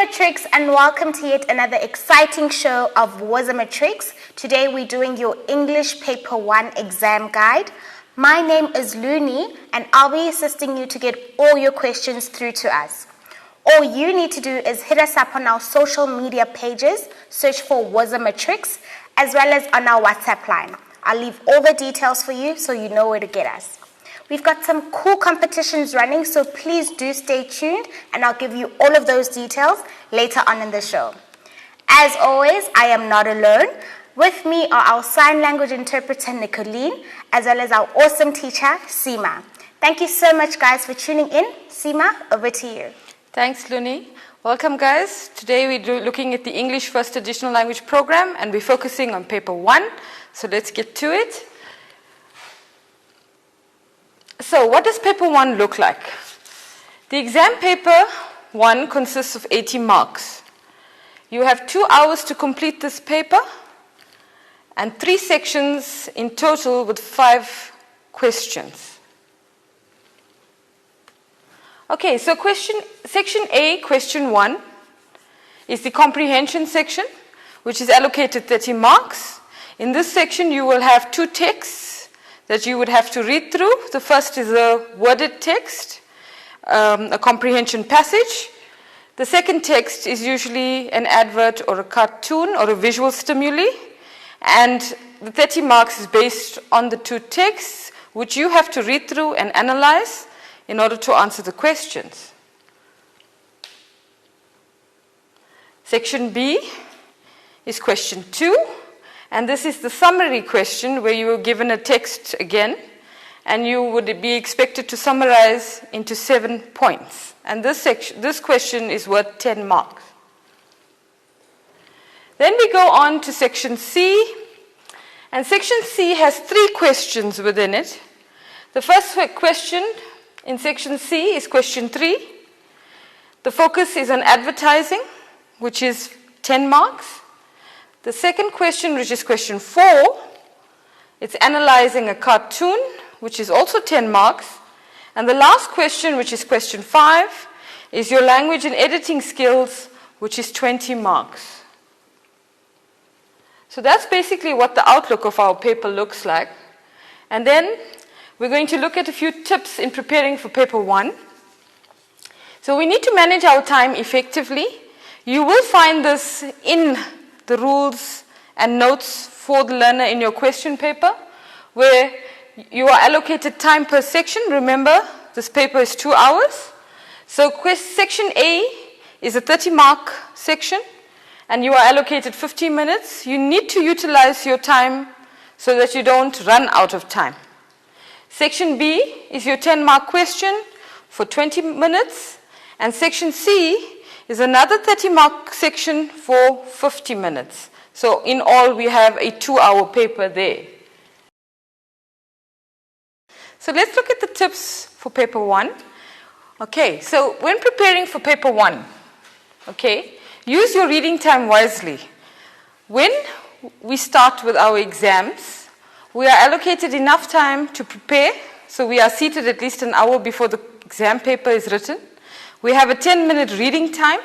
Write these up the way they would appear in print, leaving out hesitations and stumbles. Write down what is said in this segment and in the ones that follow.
Matrix, and welcome to yet another exciting show of Woza Matrix. Today we're doing your English Paper 1 exam guide. My name is Looney and I'll be assisting you to get all your questions through to us. All you need to do is hit us up on our social media pages, search for Woza Matrix, as well as on our WhatsApp line. I'll leave all the details for you so you know where to get us. We've got some cool competitions running, so please do stay tuned and I'll give you all of those details later on in the show. As always, I am not alone. With me are our sign language interpreter, Nicolene, as well as our awesome teacher, Seema. Thank you so much, guys, for tuning in. Seema, over to you. Thanks, Looney. Welcome, guys. Today we're looking at the English First Additional Language program and we're focusing on paper 1. So let's get to it. So what does paper 1 look like? The exam paper 1 consists of 80 marks. You have 2 hours to complete this paper and 3 sections in total with 5 questions. Okay, so section A, question 1, is the comprehension section, which is allocated 30 marks. In this section, you will have 2 texts that you would have to read through. The first is a worded text, a comprehension passage. The second text is usually an advert or a cartoon or a visual stimuli. And the 30 marks is based on the 2 texts, which you have to read through and analyze in order to answer the questions. Section B is question 2. And this is the summary question where you were given a text again and you would be expected to summarize into 7 points. And this question is worth 10 marks. Then we go on to section C. And section C has 3 questions within it. The first question in section C is question 3. The focus is on advertising, which is 10 marks. The second question, which is question 4, it's analyzing a cartoon, which is also 10 marks. And the last question, which is question 5, is your language and editing skills, which is 20 marks. So that's basically what the outlook of our paper looks like. And then we're going to look at a few tips in preparing for paper 1. So we need to manage our time effectively. You will find this in the rules and notes for the learner in your question paper, where you are allocated time per section. Remember, this paper is 2 hours. So section A is a 30-mark section, and you are allocated 15 minutes. You need to utilize your time so that you don't run out of time. Section B is your 10-mark question for 20 minutes, and section C is another 30-mark section for 50 minutes. So in all, we have a 2-hour paper there. So let's look at the tips for paper 1. Okay, so when preparing for paper 1, okay, use your reading time wisely. When we start with our exams, we are allocated enough time to prepare. So we are seated at least an hour before the exam paper is written. We have a 10-minute reading time.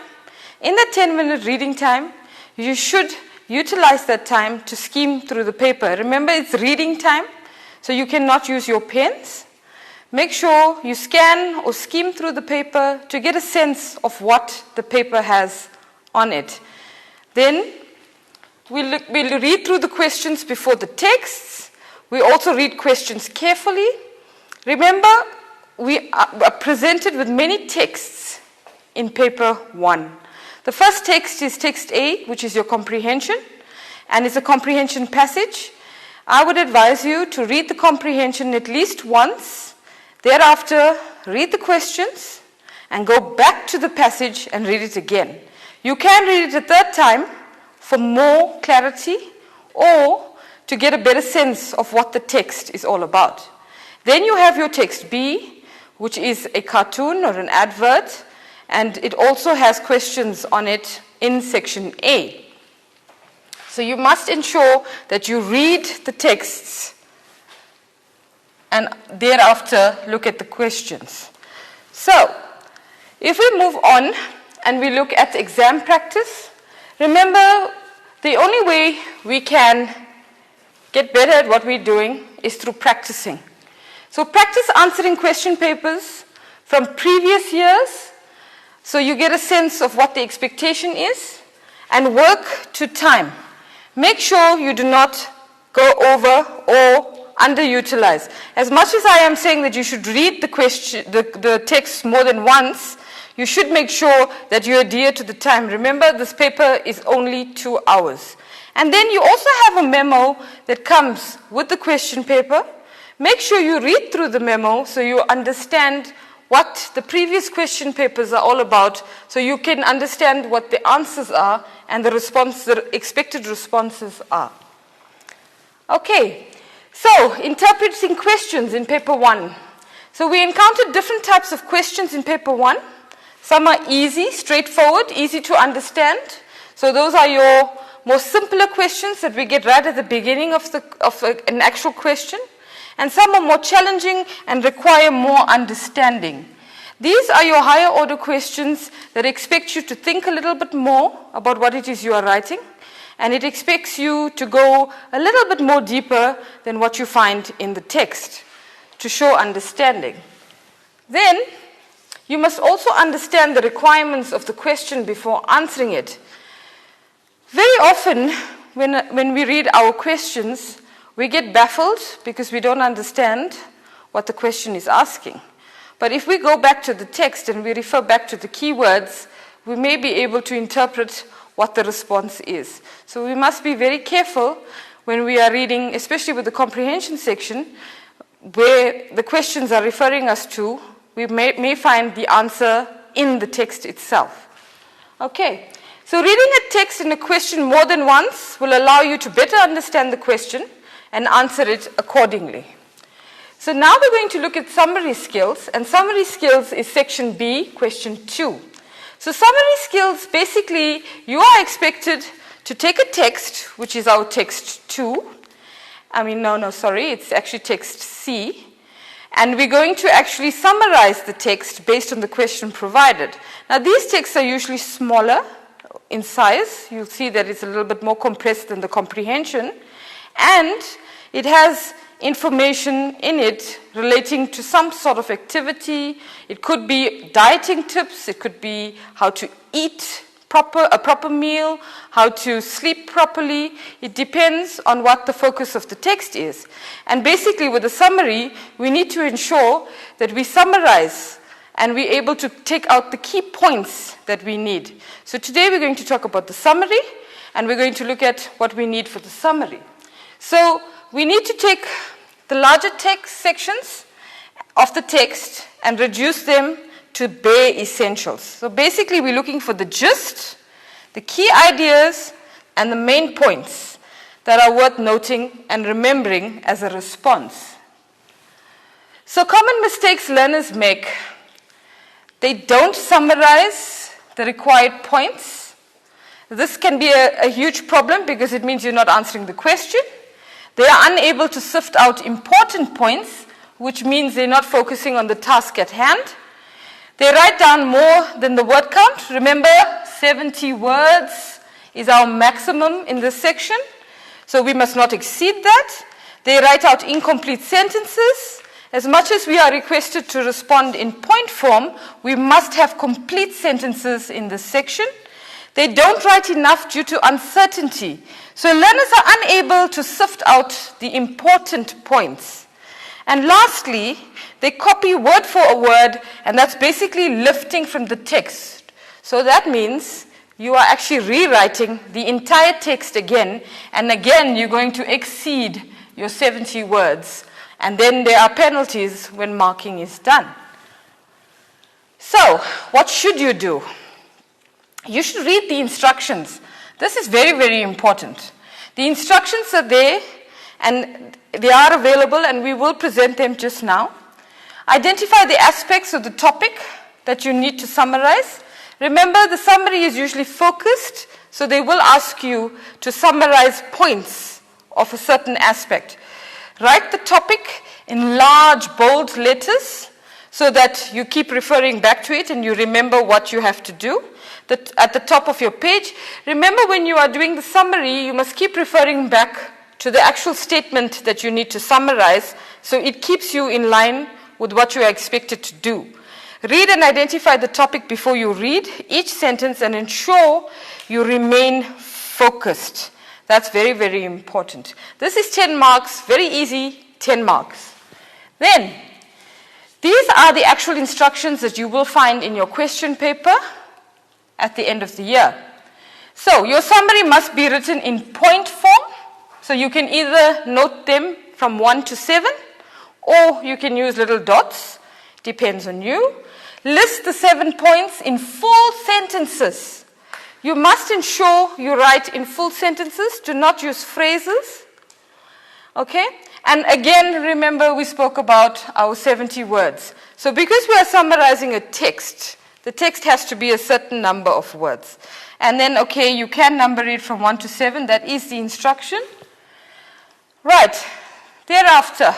In that 10-minute reading time, you should utilize that time to skim through the paper. Remember, it's reading time, so you cannot use your pens. Make sure you scan or skim through the paper to get a sense of what the paper has on it. Then we'll read through the questions before the texts. We also read questions carefully. Remember, we are presented with many texts in paper 1. The first text is text A, which is your comprehension, and it's a comprehension passage. I would advise you to read the comprehension at least once. Thereafter, read the questions and go back to the passage and read it again. You can read it a third time for more clarity or to get a better sense of what the text is all about. Then you have your text B, which is a cartoon or an advert, and it also has questions on it in section A. So you must ensure that you read the texts and thereafter look at the questions. So if we move on, and we look at exam practice. Remember, the only way we can get better at what we're doing is through practicing. So practice answering question papers from previous years so you get a sense of what the expectation is, and work to time. Make sure you do not go over or underutilize. As much as I am saying that you should read the text more than once, you should make sure that you adhere to the time. Remember, this paper is only 2 hours. And then you also have a memo that comes with the question paper. Make sure you read through the memo so you understand what the previous question papers are all about, so you can understand what the answers are and the expected responses are. Okay, so interpreting questions in paper 1. So we encountered different types of questions in paper 1. Some are easy, straightforward, easy to understand. So those are your more simpler questions that we get right at the beginning of an actual question. And some are more challenging and require more understanding. These are your higher order questions that expect you to think a little bit more about what it is you are writing. And it expects you to go a little bit more deeper than what you find in the text to show understanding. Then, you must also understand the requirements of the question before answering it. Very often, when we read our questions, we get baffled because we don't understand what the question is asking. But if we go back to the text and we refer back to the keywords, we may be able to interpret what the response is. So we must be very careful when we are reading, especially with the comprehension section, where the questions are referring us to. We may find the answer in the text itself. Okay, so reading a text in a question more than once will allow you to better understand the question and answer it accordingly. So now we're going to look at summary skills, and summary skills is section B, question 2. So summary skills, basically, you are expected to take a text, which is our text 2. It's actually text C. And we're going to actually summarize the text based on the question provided. Now, these texts are usually smaller in size. You'll see that it's a little bit more compressed than the comprehension. And it has information in it relating to some sort of activity. It could be dieting tips. It could be how to eat a proper meal, how to sleep properly. It depends on what the focus of the text is. And basically, with the summary, we need to ensure that we summarize and we're able to take out the key points that we need. So today we're going to talk about the summary, and we're going to look at what we need for the summary. So we need to take the larger text sections of the text and reduce them to bare essentials. So basically, we're looking for the gist, the key ideas, and the main points that are worth noting and remembering as a response. So common mistakes learners make: they don't summarize the required points. This can be a huge problem because it means you're not answering the question. They are unable to sift out important points, which means they're not focusing on the task at hand. They write down more than the word count. Remember, 70 words is our maximum in this section, so we must not exceed that. They write out incomplete sentences. As much as we are requested to respond in point form, we must have complete sentences in this section. They don't write enough due to uncertainty. So learners are unable to sift out the important points. And lastly, they copy word for a word, and that's basically lifting from the text. So that means you are actually rewriting the entire text again, and again you're going to exceed your 70 words. And then there are penalties when marking is done. So, what should you do? You should read the instructions. This is very, very important. The instructions are there, and they are available, and we will present them just now. Identify the aspects of the topic that you need to summarize. Remember, the summary is usually focused, so they will ask you to summarize points of a certain aspect. Write the topic in large, bold letters so that you keep referring back to it and you remember what you have to do. at the top of your page. Remember, when you are doing the summary, you must keep referring back to the actual statement that you need to summarize, so it keeps you in line with what you are expected to do. Read and identify the topic before you read each sentence and ensure you remain focused. That's very, very important. This is 10 marks, very easy, 10 marks. Then, these are the actual instructions that you will find in your question paper at the end of the year. So, your summary must be written in point form. So, you can either note them from 1 to 7, or you can use little dots, depends on you. List the 7 points in full sentences. You must ensure you write in full sentences. Do not use phrases. Okay? And again, remember we spoke about our 70 words. So because we are summarizing a text, the text has to be a certain number of words. And then, okay, you can number it from 1 to 7. That is the instruction. Right. Thereafter,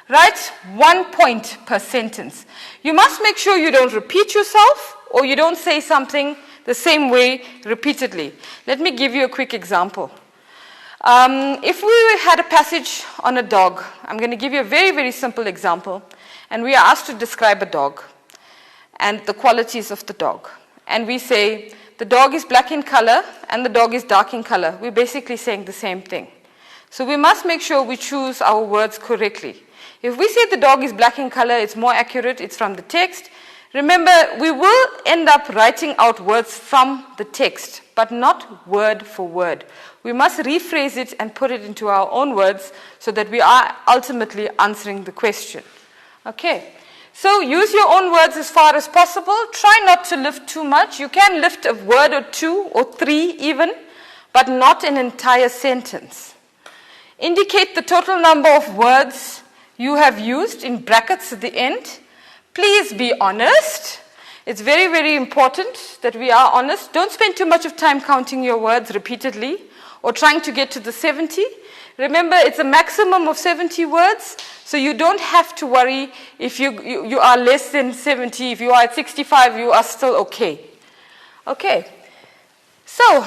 write 1 point per sentence. You must make sure you don't repeat yourself or you don't say something the same way repeatedly. Let me give you a quick example. If we had a passage on a dog, I'm going to give you a very, very simple example, and we are asked to describe a dog and the qualities of the dog. And we say, the dog is black in color and the dog is dark in color. We're basically saying the same thing. So we must make sure we choose our words correctly. If we say the dog is black in color, it's more accurate, it's from the text. Remember, we will end up writing out words from the text, but not word for word. We must rephrase it and put it into our own words so that we are ultimately answering the question. Okay, so use your own words as far as possible. Try not to lift too much. You can lift a word or 2 or 3 even, but not an entire sentence. Indicate the total number of words you have used in brackets at the end. Please be honest. It's very, very important that we are honest. Don't spend too much of time counting your words repeatedly or trying to get to the 70. Remember, it's a maximum of 70 words, so you don't have to worry if you are less than 70. If you are at 65, you are still okay. Okay, so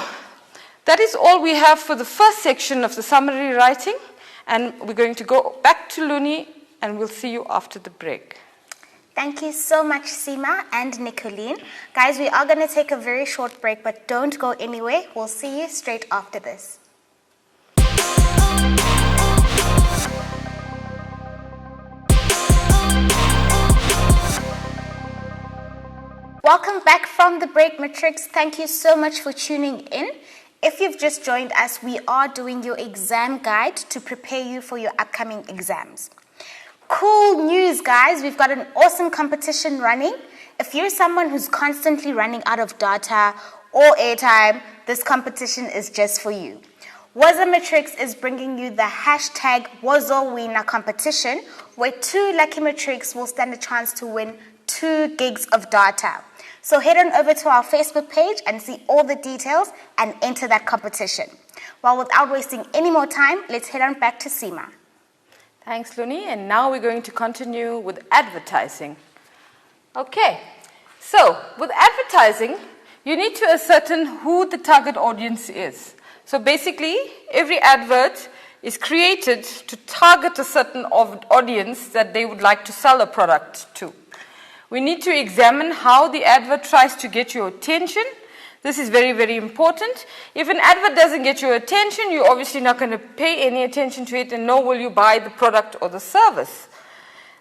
that is all we have for the first section of the summary writing, and we're going to go back to Luni, and we'll see you after the break. Thank you so much, Seema and Nicolene. Guys, we are going to take a very short break, but don't go anywhere. We'll see you straight after this. Welcome back from the break, Matrix. Thank you so much for tuning in. If you've just joined us, we are doing your exam guide to prepare you for your upcoming exams. Cool news, guys. We've got an awesome competition running. If you're someone who's constantly running out of data or airtime, this competition is just for you. Woza Matrix is bringing you the hashtag WozoWinner competition, where 2 lucky Matrix will stand a chance to win 2 gigs of data. So head on over to our Facebook page and see all the details and enter that competition. Well, without wasting any more time, let's head on back to Seema. Thanks, Luni. And now we're going to continue with advertising. Okay, so with advertising, you need to ascertain who the target audience is. So basically, every advert is created to target a certain audience that they would like to sell a product to. We need to examine how the advert tries to get your attention. This is very, very important. If an advert doesn't get your attention, you're obviously not going to pay any attention to it, and nor will you buy the product or the service.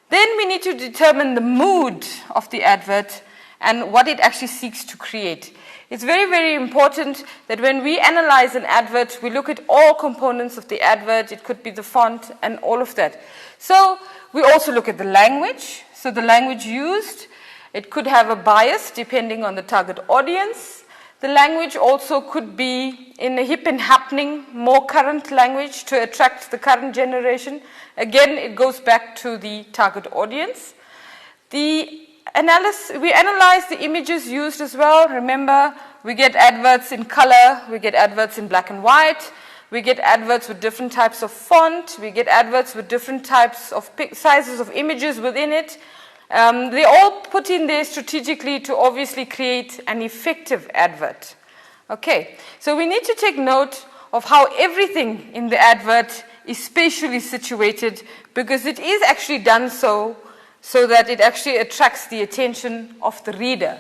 Then we need to determine the mood of the advert and what it actually seeks to create. It's very, very important that when we analyze an advert, we look at all components of the advert. It could be the font and all of that. So we also look at the language. So the language used, it could have a bias depending on the target audience. The language also could be in a hip and happening, more current language to attract the current generation. Again, it goes back to the target audience. We analyze the images used as well. Remember, we get adverts in color, we get adverts in black and white, we get adverts with different types of font, we get adverts with different types of sizes of images within it. They all put in there strategically to obviously create an effective advert. Okay, so we need to take note of how everything in the advert is spatially situated, because it is actually done so that it actually attracts the attention of the reader.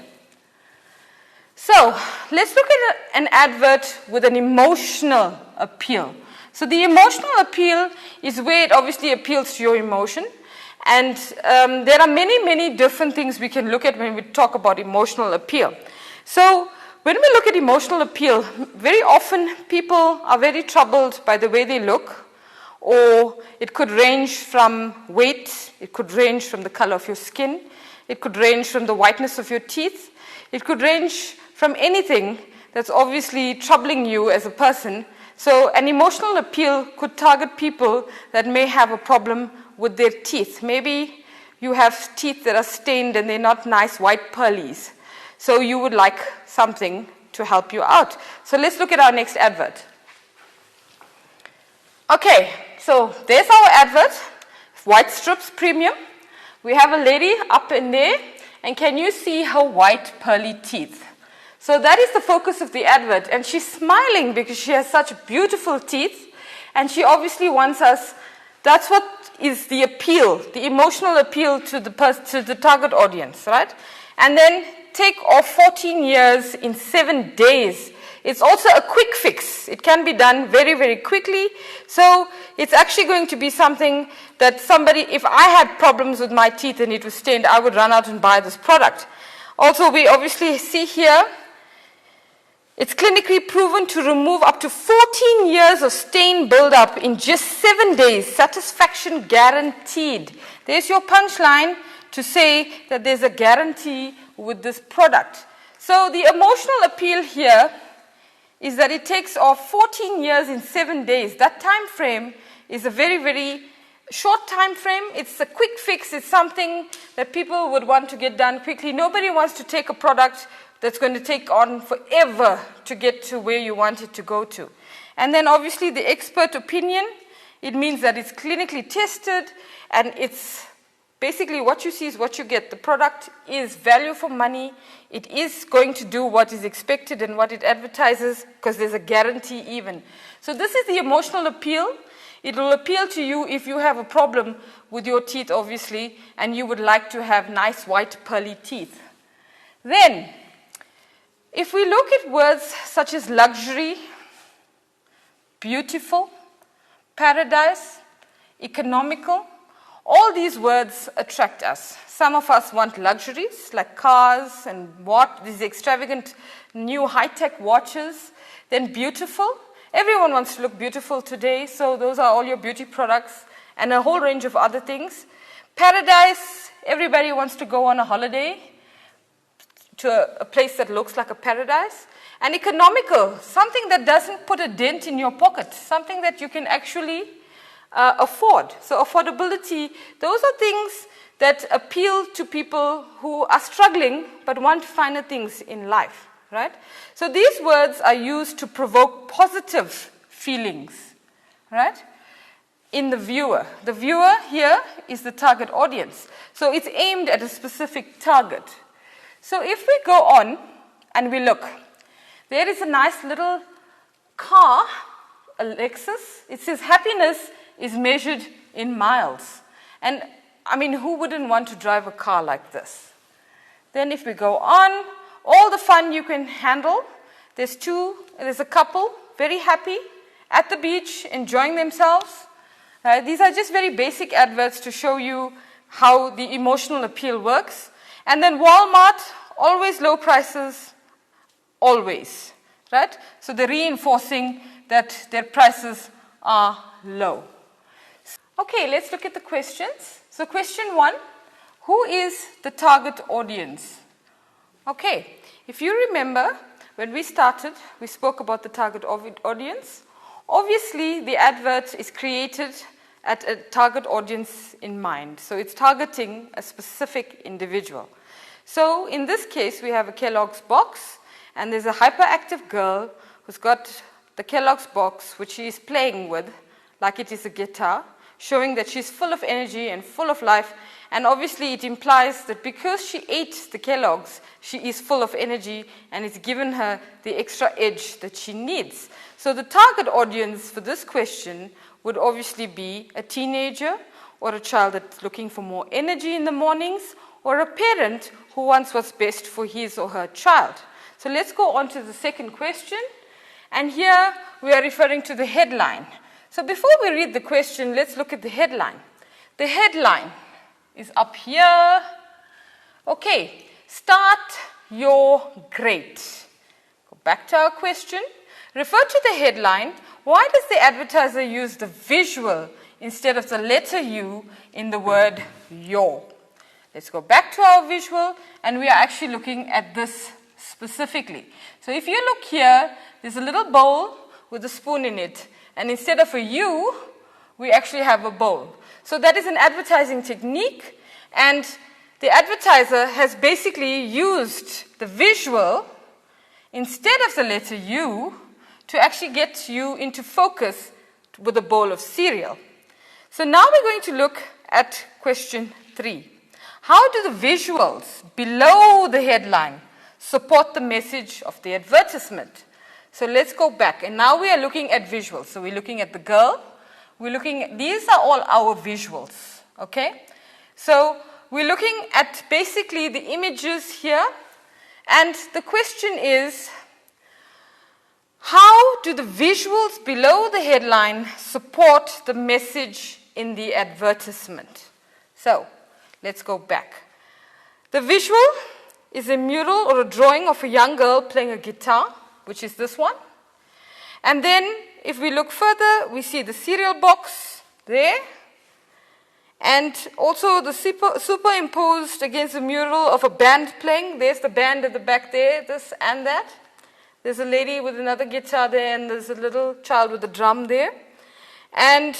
So let's look at an advert with an emotional appeal. So the emotional appeal is where it obviously appeals to your emotion. And there are many, many different things we can look at when we talk about emotional appeal. So when we look at emotional appeal, very often people are very troubled by the way they look, or it could range from weight, it could range from the color of your skin, it could range from the whiteness of your teeth, it could range from anything that's obviously troubling you as a person. So an emotional appeal could target people that may have a problem with their teeth. Maybe you have teeth that are stained and they're not nice white pearlies. So you would like something to help you out. So let's look at our next advert. Okay, so there's our advert, White Strips Premium. We have a lady up in there, and can you see her white pearly teeth? So that is the focus of the advert, and she's smiling because she has such beautiful teeth, and she obviously wants us, that's what is the appeal, the emotional appeal to the target audience, right? And then take off 14 years in 7 days. It's also a quick fix. It can be done very, very quickly. So it's actually going to be something that somebody, if I had problems with my teeth and it was stained, I would run out and buy this product. Also, we obviously see here, it's clinically proven to remove up to 14 years of stain buildup in just 7 days. Satisfaction guaranteed. There's your punchline to say that there's a guarantee with this product. So the emotional appeal here is that it takes off 14 years in 7 days. That time frame is a very, very short time frame. It's a quick fix. It's something that people would want to get done quickly. Nobody wants to take a product that's going to take on forever to get to where you want it to go to. And then obviously the expert opinion, it means that it's clinically tested, and it's basically what you see is what you get. The product is value for money. It is going to do what is expected and what it advertises, because there's a guarantee even. So this is the emotional appeal. It will appeal to you if you have a problem with your teeth, obviously, and you would like to have nice white pearly teeth. Then, if we look at words such as luxury, beautiful, paradise, economical, all these words attract us. Some of us want luxuries like cars and these extravagant new high-tech watches. Then beautiful. Everyone wants to look beautiful today, so those are all your beauty products and a whole range of other things. Paradise, everybody wants to go on a holiday to a place that looks like a paradise. And economical, something that doesn't put a dent in your pocket, something that you can actually afford. So affordability, those are things that appeal to people who are struggling but want finer things in life, right? So these words are used to provoke positive feelings, right, in the viewer. The viewer here is the target audience. So it's aimed at a specific target. So if we go on and we look, there is a nice little car, a Lexus. It says happiness is measured in miles. And I mean, who wouldn't want to drive a car like this? Then if we go on, all the fun you can handle. There's a couple, very happy, at the beach, enjoying themselves. These are just very basic adverts to show you how the emotional appeal works. And then Walmart, always low prices, always, right? So they're reinforcing that their prices are low. Okay, let's look at the questions. So question 1, who is the target audience? Okay, if you remember, when we started, we spoke about the target audience. Obviously, the advert is created at a target audience in mind. So it's targeting a specific individual. So in this case, we have a Kellogg's box, and there's a hyperactive girl who's got the Kellogg's box, which she is playing with like it is a guitar. showing that she's full of energy and full of life. And obviously it implies that because she ate the Kellogg's, she is full of energy and it's given her the extra edge that she needs. So the target audience for this question would obviously be a teenager or a child that's looking for more energy in the mornings, or a parent who wants what's best for his or her child. So let's go on to the second question. And here we are referring to the headline. So before we read the question, let's look at the headline. The headline is up here. Okay, start your grade. Go back to our question. Refer to the headline. Why does the advertiser use the visual instead of the letter U in the word your? Let's go back to our visual, and we are actually looking at this specifically. So if you look here, there's a little bowl with a spoon in it, and instead of a U, we actually have a bowl. So that is an advertising technique, and the advertiser has basically used the visual instead of the letter U to actually get you into focus with a bowl of cereal. So now we're going to look at question 3. How do the visuals below the headline support the message of the advertisement? So let's go back, and now we are looking at visuals. So we're looking at the girl. We're looking at, these are all our visuals, okay? So we're looking at basically the images here, and the question is, how do the visuals below the headline support the message in the advertisement? So let's go back. The visual is a mural or a drawing of a young girl playing a guitar, which is this one. And then if we look further, we see the cereal box there. And also the superimposed against the mural of a band playing. There's the band at the back there, this and that. There's a lady with another guitar there, and there's a little child with a drum there. And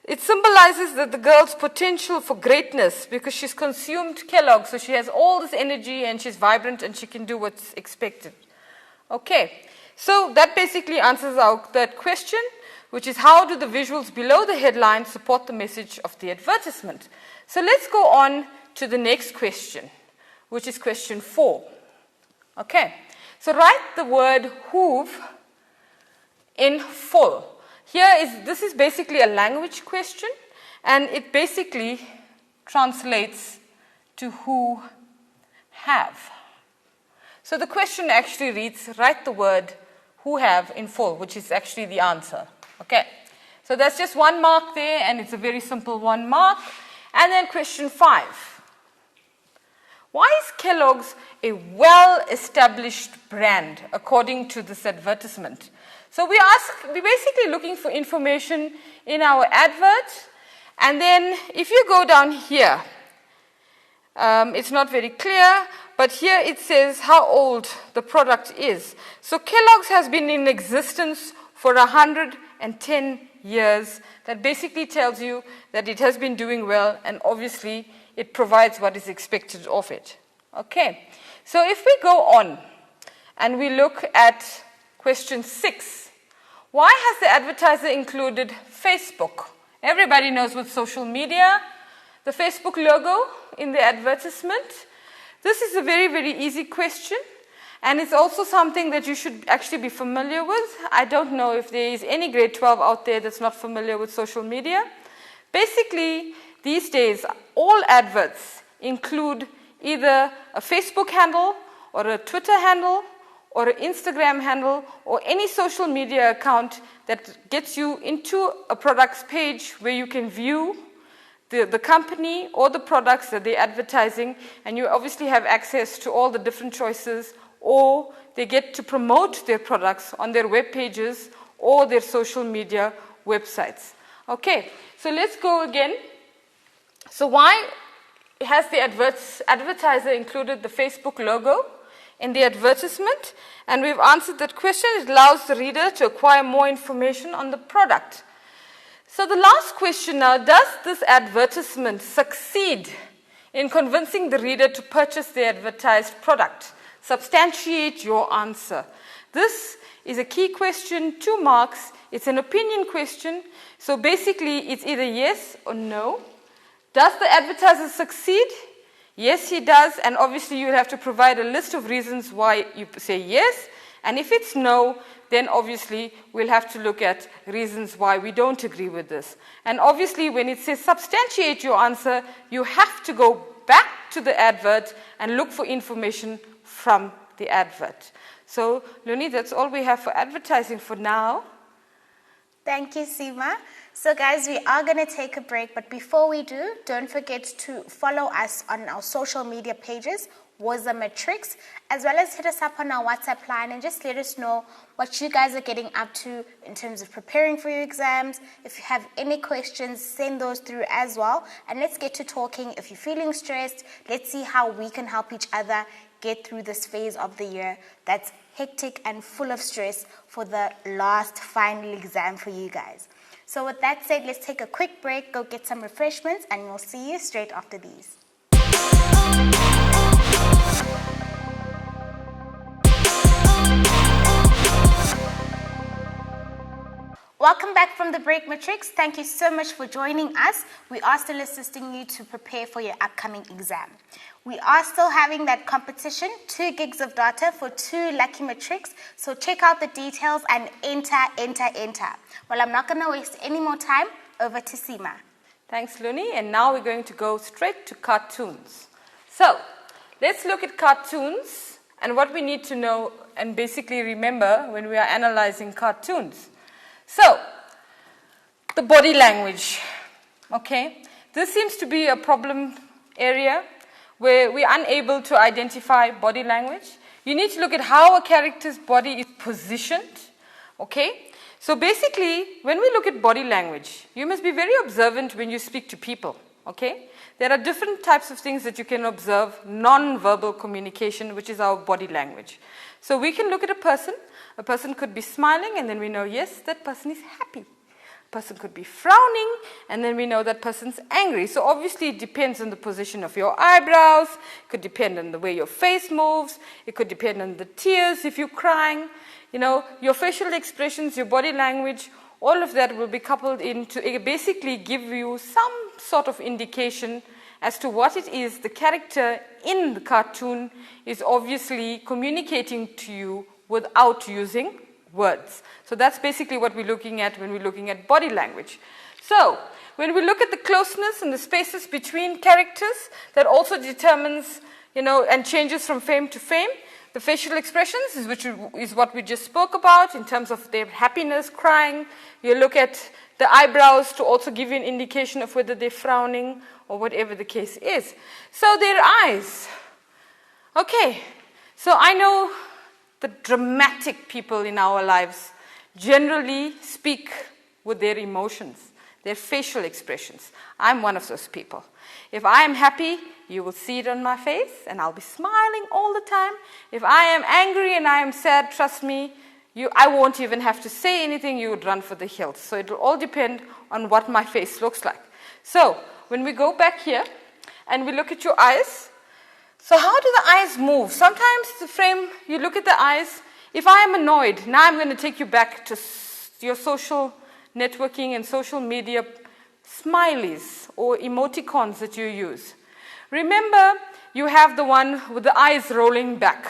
it symbolizes that the girl's potential for greatness, because she's consumed Kellogg's, so she has all this energy and she's vibrant and she can do what's expected. Okay, so that basically answers our third question, which is how do the visuals below the headline support the message of the advertisement? So let's go on to the next question, which is question 4. Okay, so write the word hoof in full. This is basically a language question, and it basically translates to who have. So the question actually reads, write the word who have in full, which is actually the answer. Okay, so that's just 1 mark there, and it's a very simple 1 mark. And then question 5. Why is Kellogg's a well-established brand according to this advertisement? So we're basically looking for information in our advert, and then if you go down here, it's not very clear, but here it says how old the product is. So Kellogg's has been in existence for 110 years. That basically tells you that it has been doing well, and obviously it provides what is expected of it. Okay, so if we go on and we look at question 6, why has the advertiser included Facebook? Everybody knows with social media, the Facebook logo in the advertisement. This is a very, very easy question, and it's also something that you should actually be familiar with. I don't know if there is any grade 12 out there that's not familiar with social media. Basically, these days, all adverts include either a Facebook handle or a Twitter handle or an Instagram handle or any social media account that gets you into a product's page where you can view the company or the products that they're advertising, and you obviously have access to all the different choices, or they get to promote their products on their web pages or their social media websites. Okay, so let's go again. So why has the advertiser included the Facebook logo in the advertisement? And we've answered that question. It allows the reader to acquire more information on the product. So the last question now, does this advertisement succeed in convincing the reader to purchase the advertised product? Substantiate your answer. This is a key question, 2 marks. It's an opinion question. So basically, it's either yes or no. Does the advertiser succeed? Yes, he does. And obviously, you have to provide a list of reasons why you say yes. And if it's no, then obviously we'll have to look at reasons why we don't agree with this. And obviously, when it says substantiate your answer, you have to go back to the advert and look for information from the advert. So, Luni, that's all we have for advertising for now. Thank you, Seema. So guys, we are going to take a break, but before we do, don't forget to follow us on our social media pages, Woza Matrix, as well as hit us up on our WhatsApp line and just let us know what you guys are getting up to in terms of preparing for your exams. If you have any questions, send those through as well. And let's get to talking. If you're feeling stressed, let's see how we can help each other get through this phase of the year that's hectic and full of stress for the last final exam for you guys. So with that said, let's take a quick break, go get some refreshments, and we'll see you straight after these. Welcome back from the break, Matrix. Thank you so much for joining us. We are still assisting you to prepare for your upcoming exam. We are still having that competition, 2 gigs of data for 2 lucky Matrix. So check out the details and enter. Well, I'm not going to waste any more time. Over to Seema. Thanks, Luni. And now we're going to go straight to cartoons. So let's look at cartoons and what we need to know and basically remember when we are analyzing cartoons. So, the body language, okay? This seems to be a problem area where we're unable to identify body language. You need to look at how a character's body is positioned, okay? So basically, when we look at body language, you must be very observant when you speak to people, okay? There are different types of things that you can observe, non-verbal communication, which is our body language. So we can look at a person could be smiling, and then we know, yes, that person is happy. A person could be frowning, and then we know that person's angry. So obviously it depends on the position of your eyebrows, it could depend on the way your face moves, it could depend on the tears if you're crying. You know, your facial expressions, your body language, all of that will be coupled in to basically give you some sort of indication as to what it is the character in the cartoon is obviously communicating to you without using words. So that's basically what we're looking at when we're looking at body language. So when we look at the closeness and the spaces between characters, that also determines, you know, and changes from frame to frame. The facial expressions, which is what we just spoke about in terms of their happiness, crying. You look at the eyebrows to also give you an indication of whether they're frowning or whatever the case is. So their eyes. Okay, so I know the dramatic people in our lives generally speak with their emotions, their facial expressions. I'm one of those people. If I am happy, you will see it on my face, and I'll be smiling all the time. If I am angry and I am sad, trust me, I won't even have to say anything, you would run for the hills. So it will all depend on what my face looks like. So when we go back here and we look at your eyes, so how do the eyes move? Sometimes the frame, you look at the eyes. If I am annoyed, now I'm going to take you back to your social networking and social media smileys or emoticons that you use. Remember, you have the one with the eyes rolling back.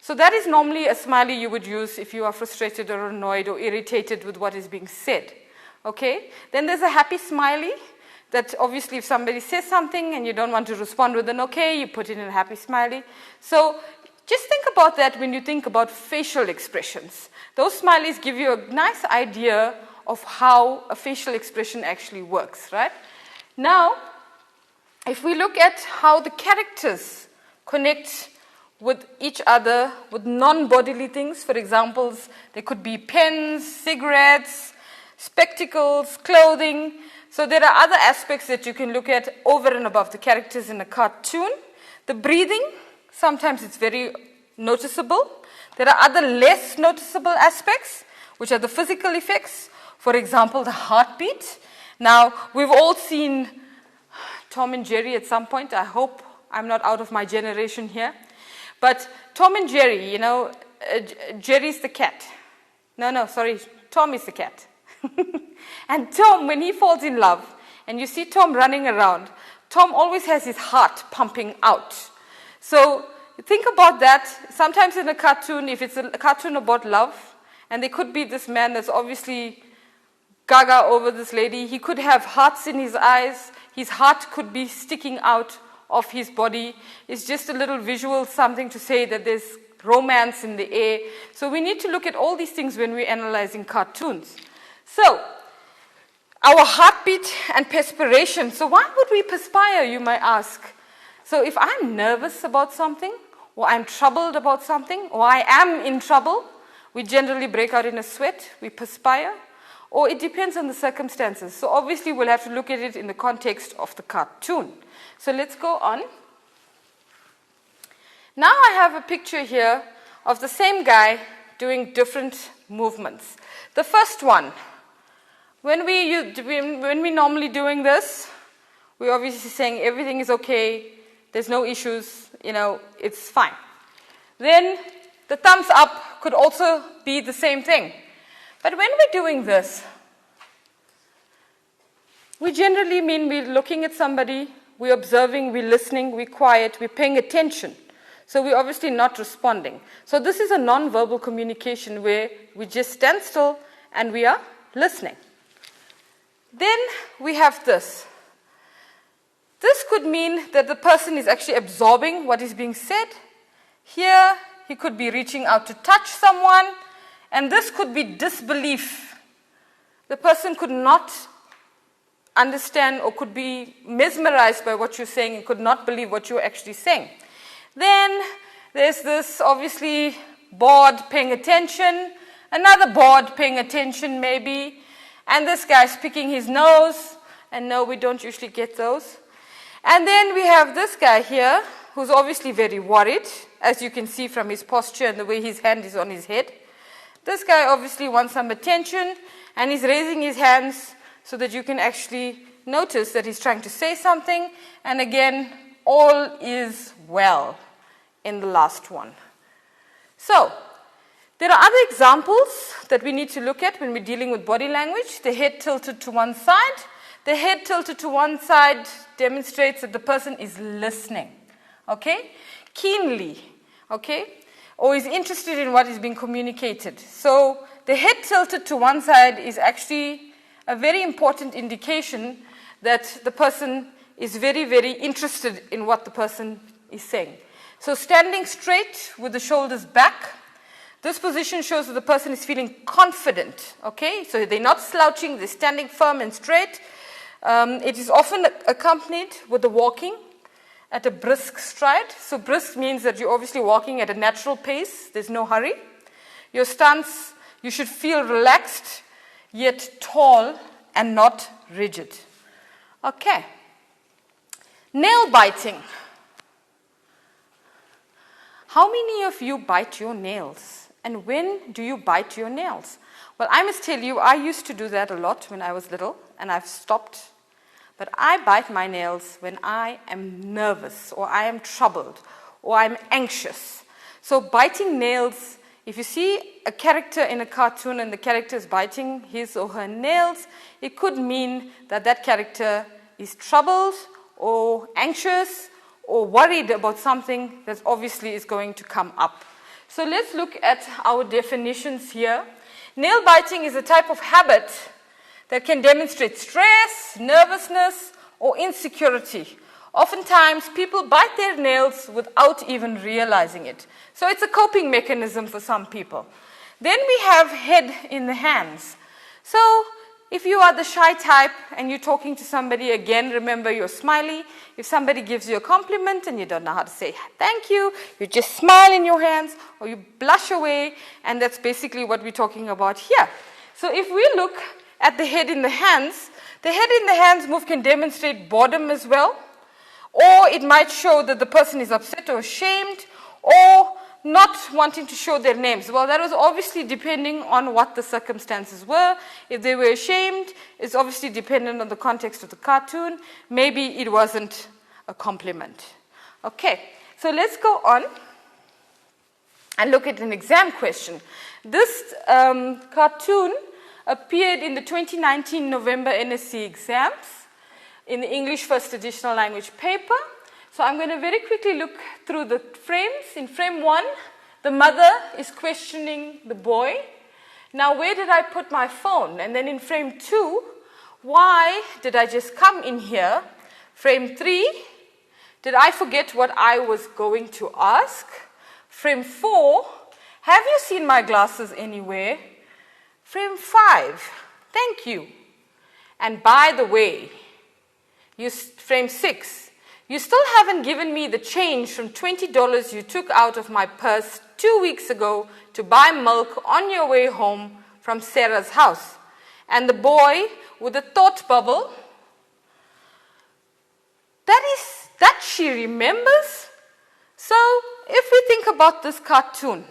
So that is normally a smiley you would use if you are frustrated or annoyed or irritated with what is being said. Okay? Then there's a happy smiley. That obviously if somebody says something and you don't want to respond with an okay, you put it in a happy smiley. So just think about that when you think about facial expressions. Those smileys give you a nice idea of how a facial expression actually works, right? Now, if we look at how the characters connect with each other, with non-bodily things, for example, there could be pens, cigarettes, spectacles, clothing. So there are other aspects that you can look at over and above the characters in a cartoon. The breathing, sometimes it's very noticeable. There are other less noticeable aspects, which are the physical effects. For example, the heartbeat. Now, we've all seen Tom and Jerry at some point. I hope I'm not out of my generation here. But Tom and Jerry, you know, Jerry's the cat. Tom is the cat. And Tom, when he falls in love, and you see Tom running around, Tom always has his heart pumping out. So think about that. Sometimes in a cartoon, if it's a cartoon about love, and there could be this man that's obviously gaga over this lady, he could have hearts in his eyes, his heart could be sticking out of his body. It's just a little visual something to say that there's romance in the air. So we need to look at all these things when we're analyzing cartoons. So, our heartbeat and perspiration. So why would we perspire, you might ask? So if I'm nervous about something, or I'm troubled about something, or I am in trouble, we generally break out in a sweat, we perspire, or it depends on the circumstances. So obviously we'll have to look at it in the context of the cartoon. So let's go on. Now I have a picture here of the same guy doing different movements. The first one, when we're normally doing this, we're obviously saying everything is okay, there's no issues, it's fine. Then the thumbs up could also be the same thing. But when we're doing this, we generally mean we're looking at somebody, we're observing, we're listening, we're quiet, we're paying attention. So we're obviously not responding. So this is a non-verbal communication where we just stand still and we are listening. Then we have this. This could mean that the person is actually absorbing what is being said. Here, he could be reaching out to touch someone, and this could be disbelief. The person could not understand or could be mesmerized by what you're saying and could not believe what you're actually saying. Then there's this obviously bored paying attention, another bored paying attention maybe, and this guy's picking his nose, and no, we don't usually get those. And then we have this guy here who's obviously very worried, as you can see from his posture and the way his hand is on his head. This guy obviously wants some attention, and he's raising his hands so that you can actually notice that he's trying to say something. And again, all is well in the last one. So, there are other examples that we need to look at when we're dealing with body language. The head tilted to one side. The head tilted to one side demonstrates that the person is listening, okay, keenly, okay, or is interested in what is being communicated. So the head tilted to one side is actually a very important indication that the person is very, very interested in what the person is saying. So standing straight with the shoulders back, this position shows that the person is feeling confident, okay? So they're not slouching, they're standing firm and straight. It is often accompanied with the walking at a brisk stride. So brisk means that you're obviously walking at a natural pace, there's no hurry. Your stance, you should feel relaxed, yet tall and not rigid. Okay. Nail biting. How many of you bite your nails? And when do you bite your nails? Well, I must tell you, I used to do that a lot when I was little, and I've stopped. But I bite my nails when I am nervous, or I am troubled, or I'm anxious. So biting nails, if you see a character in a cartoon and the character is biting his or her nails, it could mean that that character is troubled, or anxious, or worried about something that obviously is going to come up. So let's look at our definitions here. Nail biting is a type of habit that can demonstrate stress, nervousness, or insecurity. Oftentimes, people bite their nails without even realizing it. So it's a coping mechanism for some people. Then we have head in the hands. So if you are the shy type and you're talking to somebody, again, remember you're smiley. If somebody gives you a compliment and you don't know how to say thank you, you just smile in your hands or you blush away, and that's basically what we're talking about here. So if we look at the head in the hands move can demonstrate boredom as well, or it might show that the person is upset or ashamed, or not wanting to show their names. Well, that was obviously depending on what the circumstances were. If they were ashamed, it's obviously dependent on the context of the cartoon. Maybe it wasn't a compliment. Okay, so let's go on and look at an exam question. This cartoon appeared in the 2019 November NSC exams in the English First Additional Language paper. So I'm going to very quickly look through the frames. In frame 1, the mother is questioning the boy. Now, where did I put my phone? And then in frame 2, why did I just come in here? Frame 3, did I forget what I was going to ask? Frame 4, have you seen my glasses anywhere? Frame 5, thank you. And by the way, frame 6, you still haven't given me the change from $20 you took out of my purse 2 weeks ago to buy milk on your way home from Sarah's house. And the boy with a thought bubble, that she remembers. So if we think about this cartoon,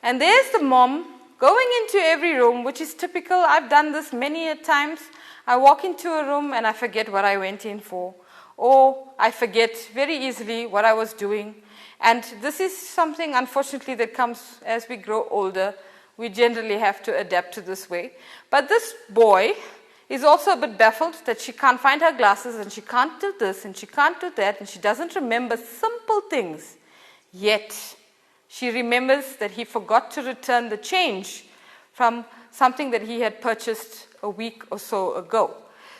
and there's the mom going into every room, which is typical. I've done this many a times. I walk into a room and I forget what I went in for, or I forget very easily what I was doing. And this is something, unfortunately, that comes as we grow older. We generally have to adapt to this way. But this boy is also a bit baffled that she can't find her glasses and she can't do this and she can't do that and she doesn't remember simple things. Yet, she remembers that he forgot to return the change from something that he had purchased a week or so ago.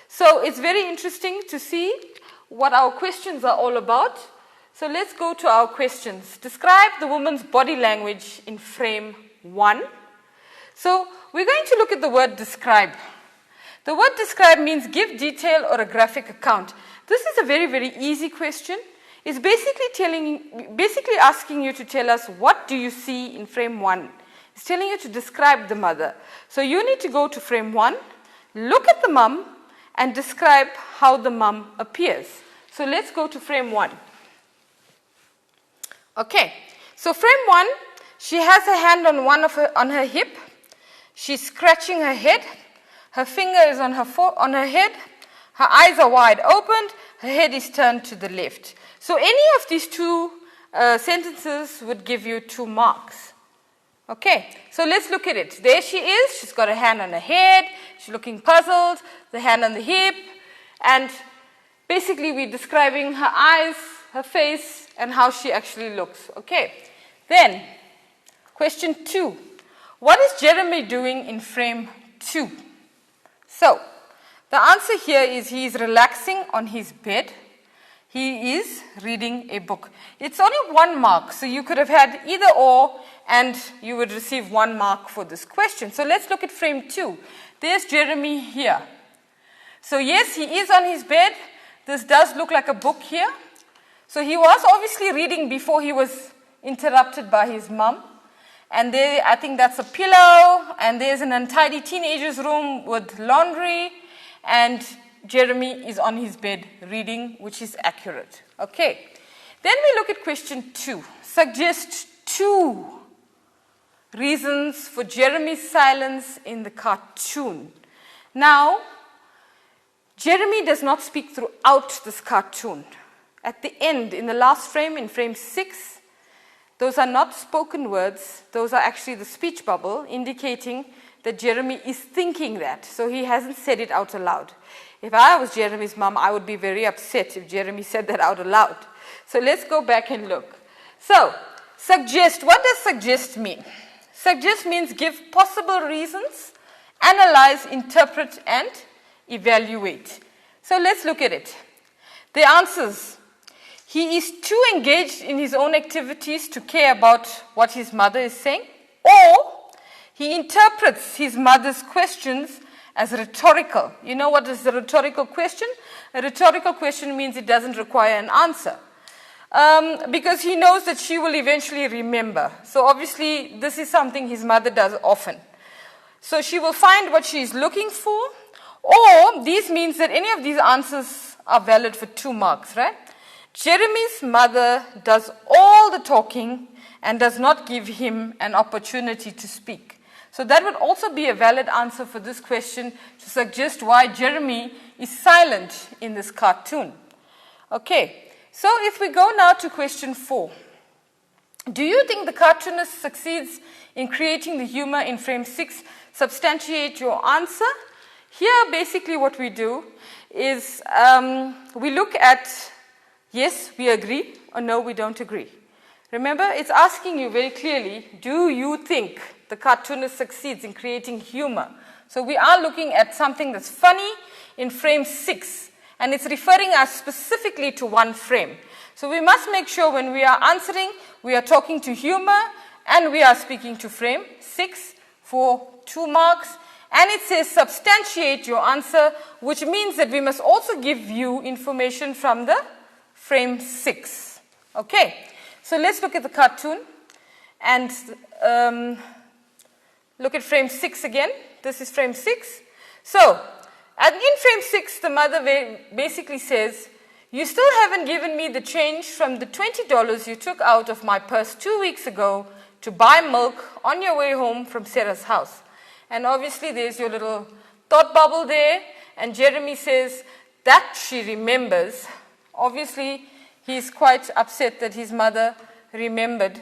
So it's very interesting to see what our questions are all about. So let's go to our questions. Describe the woman's body language in frame 1. So we're going to look at the word describe. The word describe means give detail or a graphic account. This is a very, very easy question. It's basically asking you to tell us what do you see in frame 1. It's telling you to describe the mother. So you need to go to frame 1, look at the mum, and describe how the mum appears. So let's go to frame 1. Okay, so frame 1, she has her hand on her hip. She's scratching her head. Her finger is on her head. Her eyes are wide opened. Her head is turned to the left. So any of these two sentences would give you 2 marks. Okay, so let's look at it. There she is. She's got her hand on her head. She's looking puzzled. The hand on the hip. And basically we're describing her eyes, her face, and how she actually looks. Okay, then question 2. What is Jeremy doing in frame 2? So, the answer here is he is relaxing on his bed. He is reading a book. It's only 1 mark, so you could have had either or, and you would receive 1 mark for this question. So let's look at frame 2. There's Jeremy here. So yes, he is on his bed. This does look like a book here. So he was obviously reading before he was interrupted by his mum. And there, I think that's a pillow, and there's an untidy teenager's room with laundry, and Jeremy is on his bed reading, which is accurate. Okay. Then we look at question 2. Suggest 2 reasons for Jeremy's silence in the cartoon. Now, Jeremy does not speak throughout this cartoon. At the end, in the last frame, in frame 6, those are not spoken words. Those are actually the speech bubble indicating that Jeremy is thinking that. So he hasn't said it out aloud. If I was Jeremy's mom, I would be very upset if Jeremy said that out aloud. So let's go back and look. So, suggest. What does suggest mean? Suggest means give possible reasons, analyze, interpret, and evaluate. So let's look at it. The answers. He is too engaged in his own activities to care about what his mother is saying, or he interprets his mother's questions as rhetorical. You know what is a rhetorical question? A rhetorical question means it doesn't require an answer. Because he knows that she will eventually remember. So obviously this is something his mother does often. So she will find what she is looking for, or this means that any of these answers are valid for 2 marks, right? Jeremy's mother does all the talking and does not give him an opportunity to speak. So that would also be a valid answer for this question to suggest why Jeremy is silent in this cartoon. Okay, so if we go now to question 4. Do you think the cartoonist succeeds in creating the humor in frame 6? Substantiate your answer. Here, basically what we do is we look at yes, we agree, or no, we don't agree. Remember, it's asking you very clearly, do you think the cartoonist succeeds in creating humor? So we are looking at something that's funny in frame 6, and it's referring us specifically to one frame. So we must make sure when we are answering, we are talking to humor, and we are speaking to frame 6 for 2 marks. And it says substantiate your answer, which means that we must also give you information from the frame 6. Okay, so let's look at the cartoon and look at frame 6 again. This is frame 6. So, and in frame 6, the mother basically says, you still haven't given me the change from the $20 you took out of my purse 2 weeks ago to buy milk on your way home from Sarah's house. And obviously there's your little thought bubble there. And Jeremy says that she remembers. Obviously he's quite upset that his mother remembered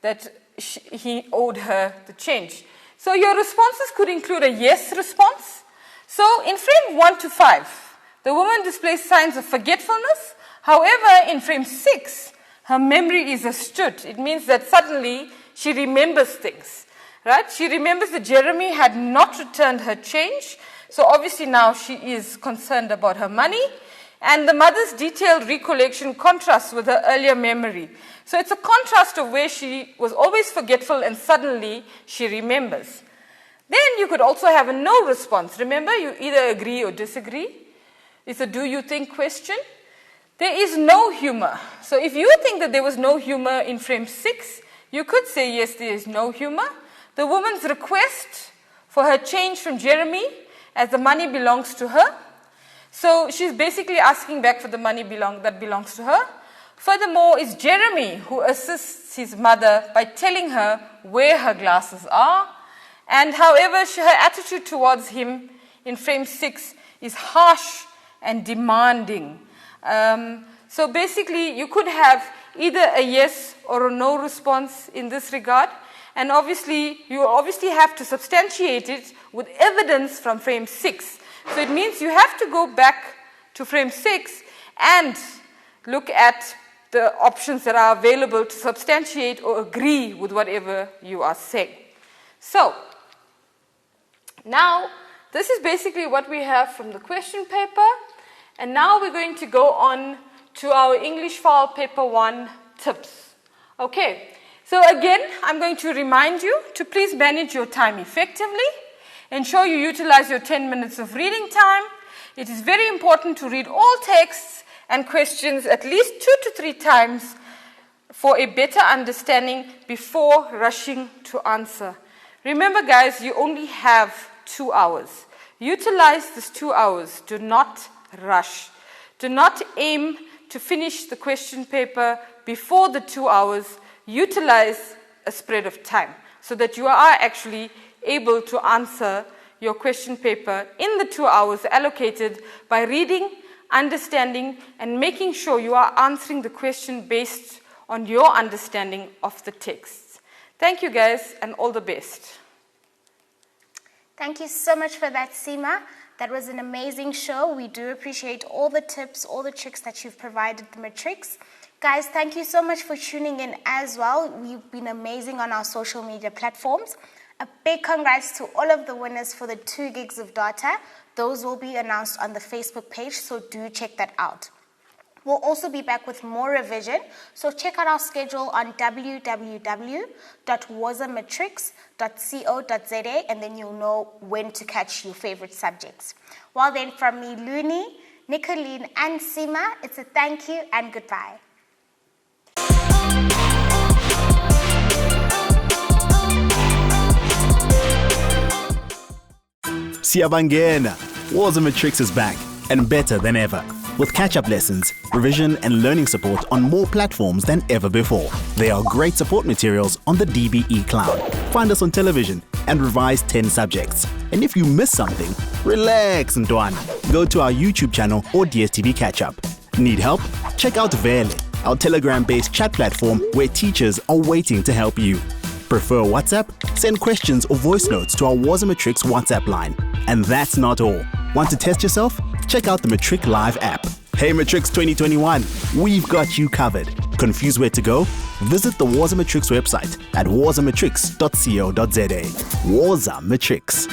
that he owed her the change. So your responses could include a yes response. So in frame 1 to 5, the woman displays signs of forgetfulness. However, in frame 6, her memory is astute. It means that suddenly she remembers things. Right? She remembers that Jeremy had not returned her change. So obviously now she is concerned about her money. And the mother's detailed recollection contrasts with her earlier memory. So it's a contrast of where she was always forgetful and suddenly she remembers. Then you could also have a no response. Remember, you either agree or disagree. It's a do you think question. There is no humor. So if you think that there was no humor in frame 6, you could say yes, there is no humor. The woman's request for her change from Jeremy as the money belongs to her. So she's basically asking back for the money that belongs to her. Furthermore, it's Jeremy who assists his mother by telling her where her glasses are. And however, her attitude towards him in frame 6 is harsh and demanding. So basically, you could have either a yes or a no response in this regard. And obviously, you have to substantiate it with evidence from frame 6. So it means you have to go back to frame 6 and look at the options that are available to substantiate or agree with whatever you are saying. So, now, this is basically what we have from the question paper. And now we're going to go on to our English file paper 1 tips. Okay. So again, I'm going to remind you to please manage your time effectively. Ensure you utilize your 10 minutes of reading time. It is very important to read all texts and questions at least 2 to 3 times for a better understanding before rushing to answer. Remember guys, you only have 2 hours. Utilize these 2 hours. Do not rush. Do not aim to finish the question paper before the 2 hours. Utilize a spread of time so that you are actually able to answer your question paper in the 2 hours allocated by reading, understanding, and making sure you are answering the question based on your understanding of the text. Thank you guys, and all the best. Thank you so much for that, Seema. That was an amazing show. We do appreciate all the tips, all the tricks that you've provided the matrix. Guys, thank you so much for tuning in as well. You've been amazing on our social media platforms. A big congrats to all of the winners for the 2 gigs of data. Those will be announced on the Facebook page, so do check that out. We'll also be back with more revision, so check out our schedule on www.wozamatrix.co.za, and then you'll know when to catch your favorite subjects. Well then, from me, Looney, Nicolene, and Seema, it's a thank you and goodbye. Siyabangena, Woza Matrix is back and better than ever. With catch-up lessons, revision and learning support on more platforms than ever before. There are great support materials on the DBE Cloud. Find us on television and revise 10 subjects. And if you miss something, relax, Ntwana. Go to our YouTube channel or DSTV catch-up. Need help? Check out Vele, our Telegram-based chat platform where teachers are waiting to help you. Prefer WhatsApp? Send questions or voice notes to our Woza Matrix WhatsApp line. And that's not all. Want to test yourself? Check out the Matric Live app. Hey Matrix 2021, we've got you covered. Confused where to go? Visit the Woza Matrix website at wozamatrix.co.za. Woza Matrix.